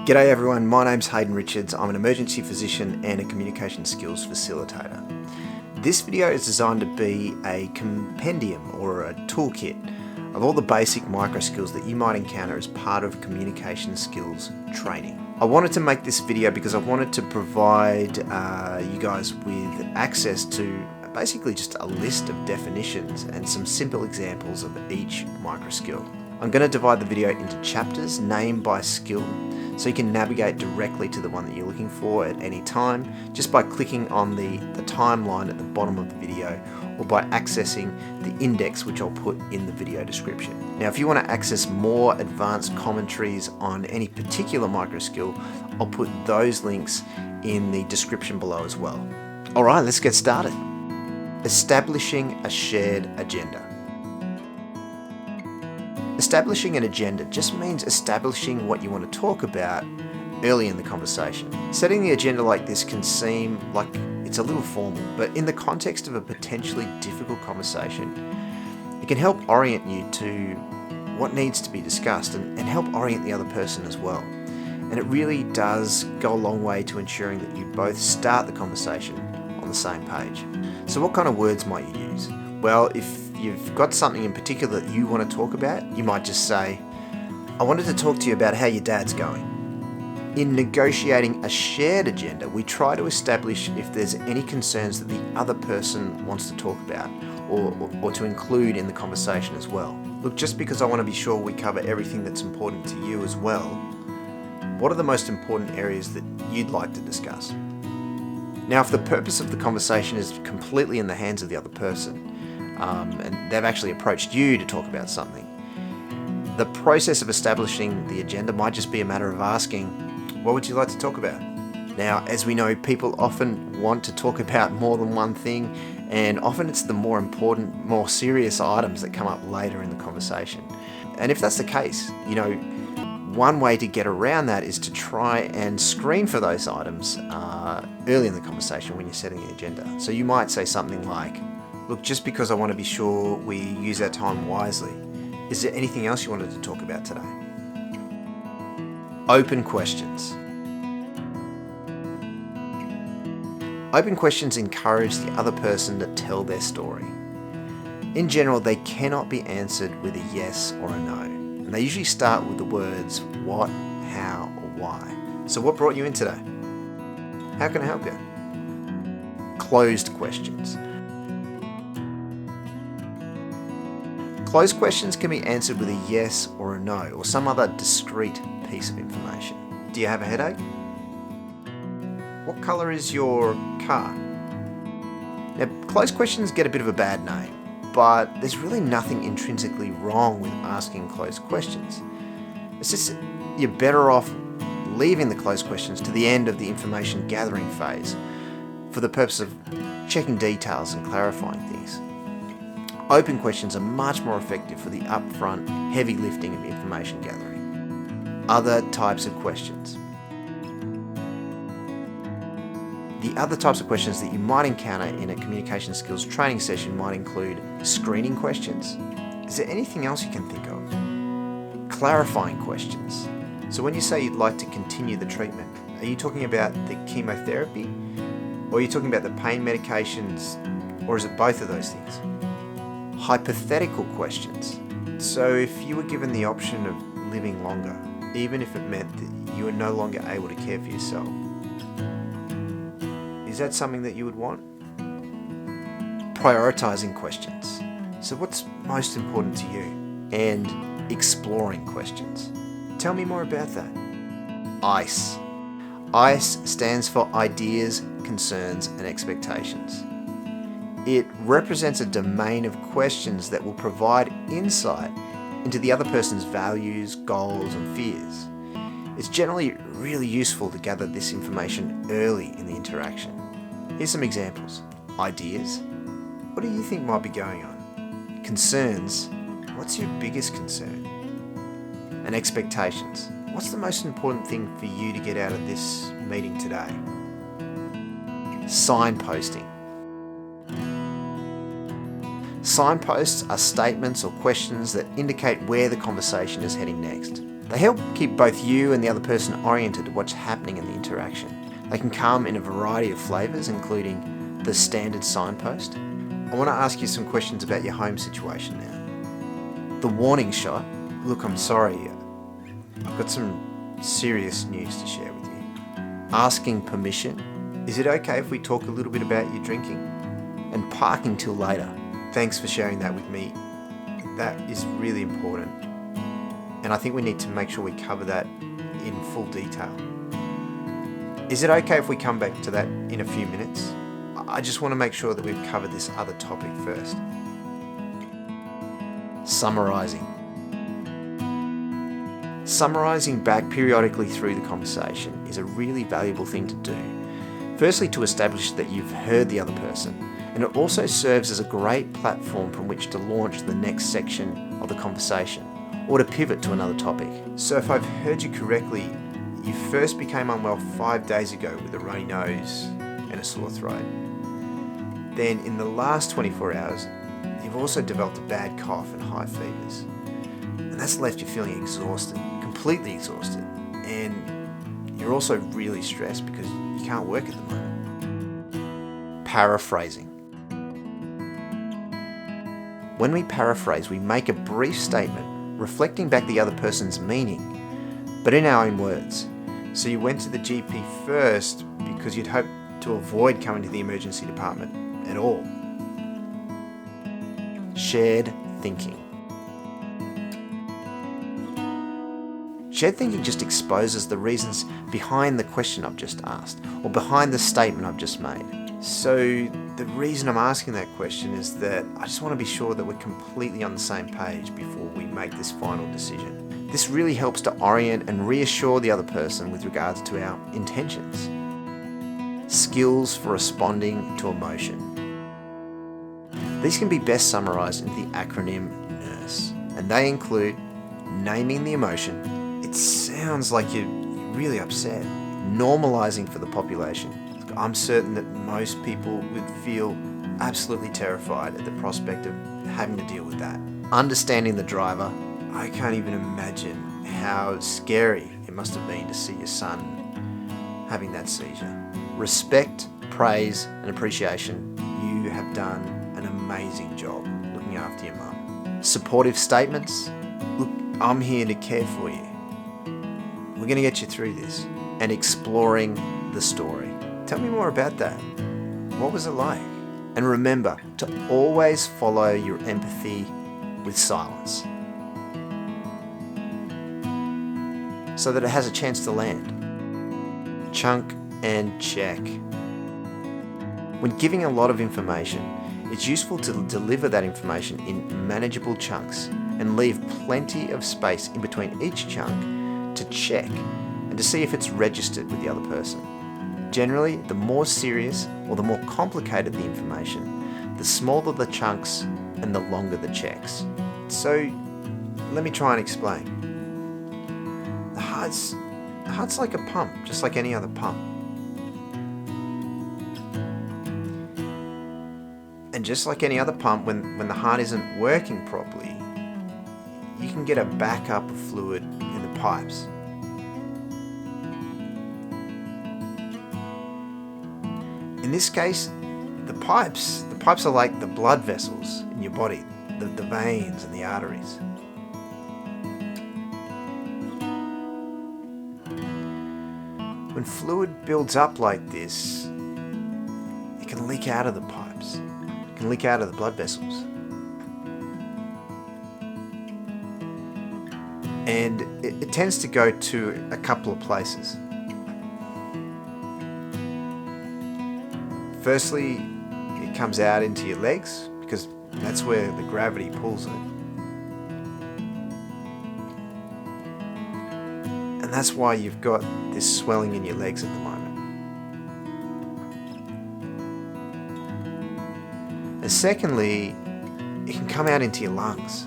G'day everyone, my name's Hayden Richards. I'm an emergency physician and a communication skills facilitator. This video is designed to be a compendium or a toolkit of all the basic micro skills that you might encounter as part of communication skills training. I wanted to make this video because I wanted to provide you guys with access to basically just a list of definitions and some simple examples of each micro skill. I'm going to divide the video into chapters, named by skill, so you can navigate directly to the one that you're looking for at any time just by clicking on the timeline at the bottom of the video or by accessing the index which I'll put in the video description. Now if you want to access more advanced commentaries on any particular micro skill, I'll put those links in the description below as well. Alright, let's get started. Establishing a shared agenda. Establishing an agenda just means establishing what you want to talk about early in the conversation. Setting the agenda like this can seem like it's a little formal, but in the context of a potentially difficult conversation, it can help orient you to what needs to be discussed and help orient the other person as well. And it really does go a long way to ensuring that you both start the conversation on the same page. So what kind of words might you use? Well, if you've got something in particular that you want to talk about, you might just say, I wanted to talk to you about how your dad's going. In negotiating a shared agenda, we try to establish if there's any concerns that the other person wants to talk about or to include in the conversation as well. Look, just because I want to be sure we cover everything that's important to you as well, what are the most important areas that you'd like to discuss? Now, if the purpose of the conversation is completely in the hands of the other person, and they've actually approached you to talk about something, the process of establishing the agenda might just be a matter of asking, what would you like to talk about? Now, as we know, people often want to talk about more than one thing, and often it's the more important, more serious items that come up later in the conversation. And if that's the case, one way to get around that is to try and screen for those items early in the conversation when you're setting the agenda. So you might say something like, look, just because I want to be sure we use our time wisely, is there anything else you wanted to talk about today? Open questions. Open questions encourage the other person to tell their story. In general, they cannot be answered with a yes or a no, and they usually start with the words what, how, or why. So what brought you in today? How can I help you? Closed questions. Closed questions can be answered with a yes or a no, or some other discrete piece of information. Do you have a headache? What colour is your car? Now, closed questions get a bit of a bad name, but there's really nothing intrinsically wrong with asking closed questions. It's just you're better off leaving the closed questions to the end of the information gathering phase for the purpose of checking details and clarifying things. Open questions are much more effective for the upfront, heavy lifting of information gathering. Other types of questions. The other types of questions that you might encounter in a communication skills training session might include screening questions. Is there anything else you can think of? Clarifying questions. So when you say you'd like to continue the treatment, are you talking about the chemotherapy? Or are you talking about the pain medications? Or is it both of those things? Hypothetical questions. So if you were given the option of living longer, even if it meant that you were no longer able to care for yourself, is that something that you would want? Prioritising questions. So what's most important to you? And exploring questions. Tell me more about that. ICE. ICE stands for Ideas, Concerns and Expectations. It represents a domain of questions that will provide insight into the other person's values, goals, and fears. It's generally really useful to gather this information early in the interaction. Here's some examples. Ideas. What do you think might be going on? Concerns. What's your biggest concern? And expectations. What's the most important thing for you to get out of this meeting today? Signposting. Signposts are statements or questions that indicate where the conversation is heading next. They help keep both you and the other person oriented to what's happening in the interaction. They can come in a variety of flavours, including the Standard Signpost. I want to ask you some questions about your home situation now. The warning shot. Look, I'm sorry. I've got some serious news to share with you. Asking permission. Is it okay if we talk a little bit about your drinking? And parking till later. Thanks for sharing that with me. That is really important. And I think we need to make sure we cover that in full detail. Is it okay if we come back to that in a few minutes? I just want to make sure that we've covered this other topic first. Summarising. Summarising back periodically through the conversation is a really valuable thing to do. Firstly, to establish that you've heard the other person, and it also serves as a great platform from which to launch the next section of the conversation, or to pivot to another topic. So if I've heard you correctly, you first became unwell 5 days ago with a runny nose and a sore throat. Then in the last 24 hours, you've also developed a bad cough and high fevers. And that's left you feeling exhausted, completely exhausted. And you're also really stressed because you can't work at the moment. Paraphrasing. When we paraphrase, we make a brief statement reflecting back the other person's meaning, but in our own words. So you went to the GP first because you'd hoped to avoid coming to the emergency department at all. Shared thinking. Shared thinking just exposes the reasons behind the question I've just asked, or behind the statement I've just made. So the reason I'm asking that question is that I just want to be sure that we're completely on the same page before we make this final decision. This really helps to orient and reassure the other person with regards to our intentions. Skills for responding to emotion. These can be best summarised in the acronym NNURSE, and they include naming the emotion. It sounds like you're really upset. Normalising for the population. I'm certain that most people would feel absolutely terrified at the prospect of having to deal with that. Understanding the driver. I can't even imagine how scary it must have been to see your son having that seizure. Respect, praise, and appreciation. You have done an amazing job looking after your mum. Supportive statements. Look, I'm here to care for you. We're going to get you through this. And exploring the story. Tell me more about that. What was it like? And remember to always follow your empathy with silence, so that it has a chance to land. Chunk and check. When giving a lot of information, it's useful to deliver that information in manageable chunks and leave plenty of space in between each chunk to check and to see if it's registered with the other person. Generally, the more serious or the more complicated the information, the smaller the chunks and the longer the checks. So, let me try and explain. The heart's like a pump, just like any other pump. And just like any other pump, when the heart isn't working properly, you can get a backup of fluid in the pipes. In this case, the pipes are like the blood vessels in your body, the veins and the arteries. When fluid builds up like this, it can leak out of the pipes. It can leak out of the blood vessels. And it tends to go to a couple of places. Firstly, it comes out into your legs because that's where the gravity pulls it. And that's why you've got this swelling in your legs at the moment. And secondly, it can come out into your lungs.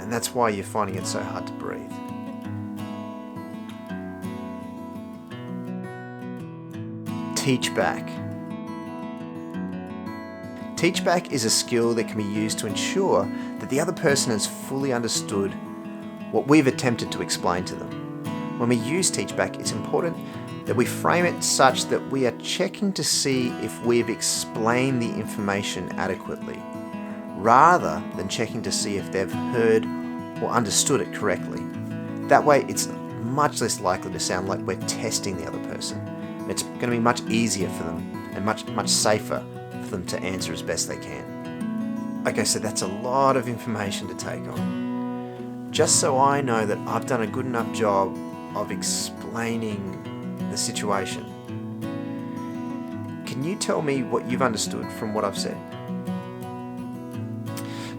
And that's why you're finding it so hard to breathe. Teachback. Teachback is a skill that can be used to ensure that the other person has fully understood what we've attempted to explain to them. When we use Teachback, it's important that we frame it such that we are checking to see if we've explained the information adequately, rather than checking to see if they've heard or understood it correctly. That way, it's much less likely to sound like we're testing the other person, and it's going to be much easier for them and much safer for them to answer as best they can. Okay, so that's a lot of information to take on. Just so I know that I've done a good enough job of explaining the situation, can you tell me what you've understood from what I've said?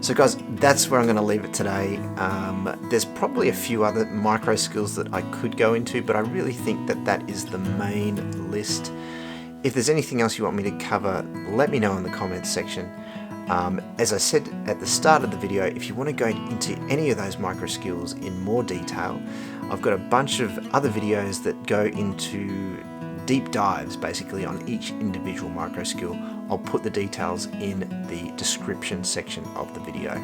So guys, that's where I'm going to leave it today. There's probably a few other micro skills that I could go into, but I really think that that is the main list. If there's anything else you want me to cover, let me know in the comments section. As I said at the start of the video, if you want to go into any of those micro skills in more detail, I've got a bunch of other videos that go into deep dives basically on each individual micro skill. I'll put the details in the description section of the video.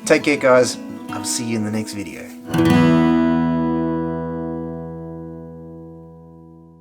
Take care guys, I'll see you in the next video.